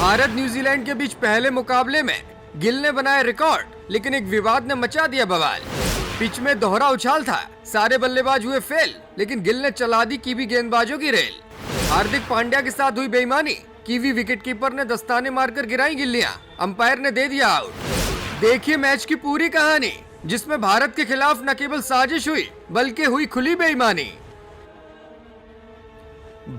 Bharat New Zealand के बीच पहले मुकाबले में गिल ने बनाया रिकॉर्ड, लेकिन एक विवाद ने मचा दिया बवाल। पिच में दोहरा उछाल था, सारे बल्लेबाज हुए फेल, लेकिन गिल ने चला दी कीवी गेंदबाजों की रेल। हार्दिक पांड्या के साथ हुई बेईमानी, कीवी विकेटकीपर ने दस्ताने मारकर गिराई गिल्लियां, अंपायर ने दे दिया आउट। देखिए मैच की पूरी कहानी, जिसमें भारत के खिलाफ न केवल साजिश हुई बल्कि हुई खुली बेईमानी।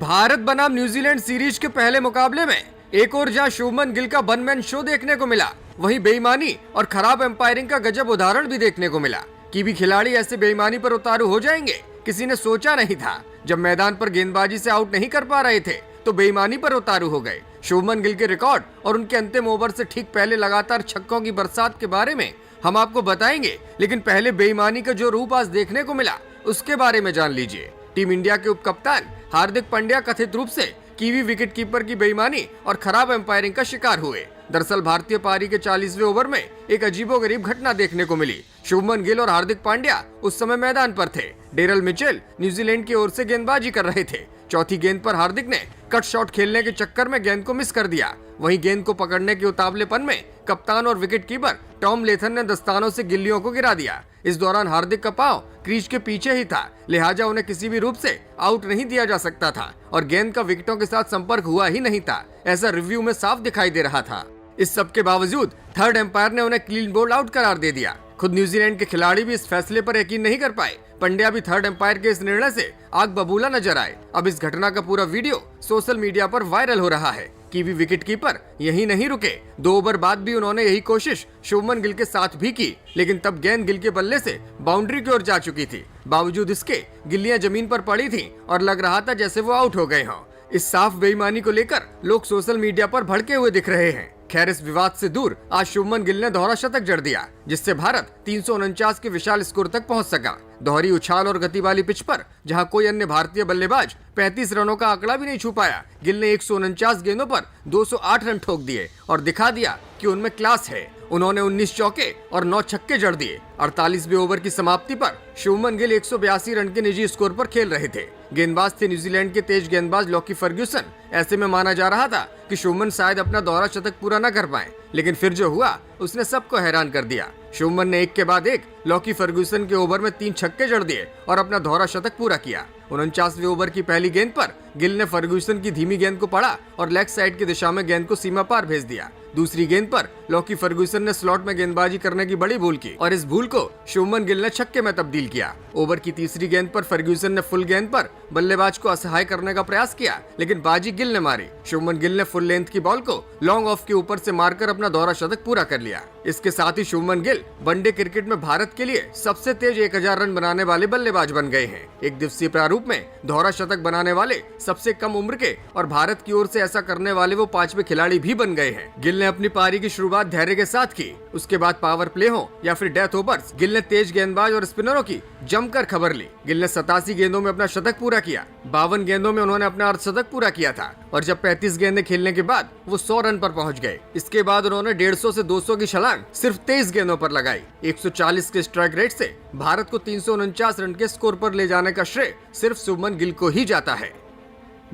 भारत बनाम न्यूजीलैंड सीरीज के पहले मुकाबले में एक और जहां शुभमन गिल का वन मैन शो देखने को मिला, वहीं बेईमानी और खराब एम्पायरिंग का गजब उदाहरण भी देखने को मिला। कीवी खिलाड़ी ऐसे बेईमानी पर उतारू हो जाएंगे, किसी ने सोचा नहीं था। जब मैदान पर गेंदबाजी से आउट नहीं कर पा रहे थे तो बेईमानी पर उतारू हो गए। शुभमन गिल के रिकॉर्ड और उनके अंतिम ओवर से ठीक पहले लगातार छक्कों की बरसात के बारे में हम आपको बताएंगे, लेकिन पहले बेईमानी का जो रूप आज देखने को मिला उसके बारे में जान लीजिए। टीम इंडिया के उपकप्तान हार्दिक पांड्या कथित रूप से कीवी विकेटकीपर की बेईमानी और खराब एम्पायरिंग का शिकार हुए। दरअसल भारतीय पारी के 40वें ओवर में एक अजीबोगरीब घटना देखने को मिली। शुभमन गिल और हार्दिक पांड्या उस समय मैदान पर थे। डेरल मिचेल न्यूजीलैंड की ओर से गेंदबाजी कर रहे थे। चौथी गेंद पर हार्दिक ने कट शॉट खेलने के चक्कर में गेंद को मिस कर दिया। वहीं गेंद को पकड़ने के उतावलेपन में कप्तान और विकेटकीपर टॉम लेथन ने दस्तानों से गिल्लियों को गिरा दिया। इस दौरान हार्दिक का पांव क्रीज के पीछे ही था, लिहाजा उन्हें किसी भी रूप से आउट नहीं दिया जा सकता था और गेंद का विकेटों के साथ संपर्क हुआ ही नहीं था, ऐसा रिव्यू में साफ दिखाई दे रहा था। इस सब के बावजूद थर्ड एम्पायर ने उन्हें क्लीन बोल्ड आउट करार दे दिया। खुद न्यूजीलैंड के खिलाड़ी भी इस फैसले पर यकीन नहीं कर पाए। पंड्या भी थर्ड एम्पायर के इस निर्णय से आग बबूला नजर आए। अब इस घटना का पूरा वीडियो सोशल मीडिया पर वायरल हो रहा है। कीवी विकेटकीपर यही नहीं रुके, 2 ओवर बाद भी उन्होंने यही कोशिश शुभमन गिल के साथ भी की, लेकिन तब गेंद गिल के बल्ले से बाउंड्री की ओर जा चुकी थी। बावजूद इसके गिल्लियां जमीन पर पड़ी थीं और लग रहा था जैसे वो आउट हो गए हों। इस साफ बेईमानी को लेकर लोग सोशल मीडिया पर भड़के हुए दिख रहे हैं। खैर, इस विवाद से दूर आज शुभमन गिल ने दोहरा शतक जड़ दिया, जिससे भारत 349 के विशाल स्कोर तक पहुंच सका। दोहरी उछाल और गति वाली पिच पर जहां कोई अन्य भारतीय बल्लेबाज 35 रनों का आंकड़ा भी नहीं छू पाया, गिल ने 149 गेंदों पर 208 रन ठोक दिए और दिखा दिया कि उनमें क्लास है। उन्होंने 19 चौके और 9 छक्के जड़ दिए। 48वें ओवर की समाप्ति पर शुभमन गिल 182 रन के निजी स्कोर पर खेल रहे थे। गेंदबाज थे न्यूजीलैंड के तेज गेंदबाज लॉकी फर्ग्यूसन। ऐसे में माना जा रहा था कि शुभमन शायद अपना दोहरा शतक पूरा न कर पाए, लेकिन फिर जो हुआ उसने सबको हैरान कर दिया। शुभमन ने एक के बाद एक लॉकी फर्ग्यूसन के ओवर में 3 छक्के जड़ दिए और अपना दोहरा शतक पूरा किया। 49वें ओवर की पहली गेंद पर गिल ने फर्ग्यूसन की धीमी गेंद को पढ़ा और लेग साइड की दिशा में गेंद को सीमा पार भेज दिया। दूसरी गेंद पर लॉकी फर्ग्यूसन ने स्लॉट में गेंदबाजी करने की बड़ी भूल की और इस भूल को शुभमन गिल ने छक्के में तब्दील किया। ओवर की तीसरी गेंद पर फर्ग्यूसन ने फुल गेंद पर बल्लेबाज को असहाय करने का प्रयास किया, लेकिन बाजी गिल ने मारी। शुभमन गिल ने फुल लेंथ की बॉल को लॉन्ग ऑफ के ऊपर से मारकर अपना दोहरा शतक पूरा कर लिया। इसके साथ ही शुभमन गिल वनडे क्रिकेट में भारत के लिए सबसे तेज 1000 रन बनाने वाले बल्लेबाज बन गए हैं। एक दिवसीय प्रारूप में दोहरा शतक बनाने वाले सबसे कम उम्र के और भारत की ओर से ऐसा करने वाले वो 5वें खिलाड़ी भी बन गए हैं। गिल ने अपनी पारी की शुरुआत धैर्य के साथ की। उसके बाद पावर प्ले हो या फिर डेथ ओवर्स, गिल ने तेज गेंदबाज और स्पिनरों की जमकर खबर ली। गिल ने 87 गेंदों में अपना शतक पूरा किया। 52 गेंदों में उन्होंने अपना अर्धशतक पूरा किया था और जब 35 गेंदें खेलने के बाद वो 100 रन पर पहुंच गए। इसके बाद उन्होंने 150 से 200 की छलांग सिर्फ 23 गेंदों पर लगाई। 140 के स्ट्राइक रेट से भारत को 349 रन के स्कोर पर ले जाने का श्रेय सिर्फ शुभमन गिल को ही जाता है।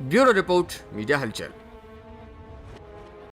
ब्यूरो रिपोर्ट, मीडिया हलचल।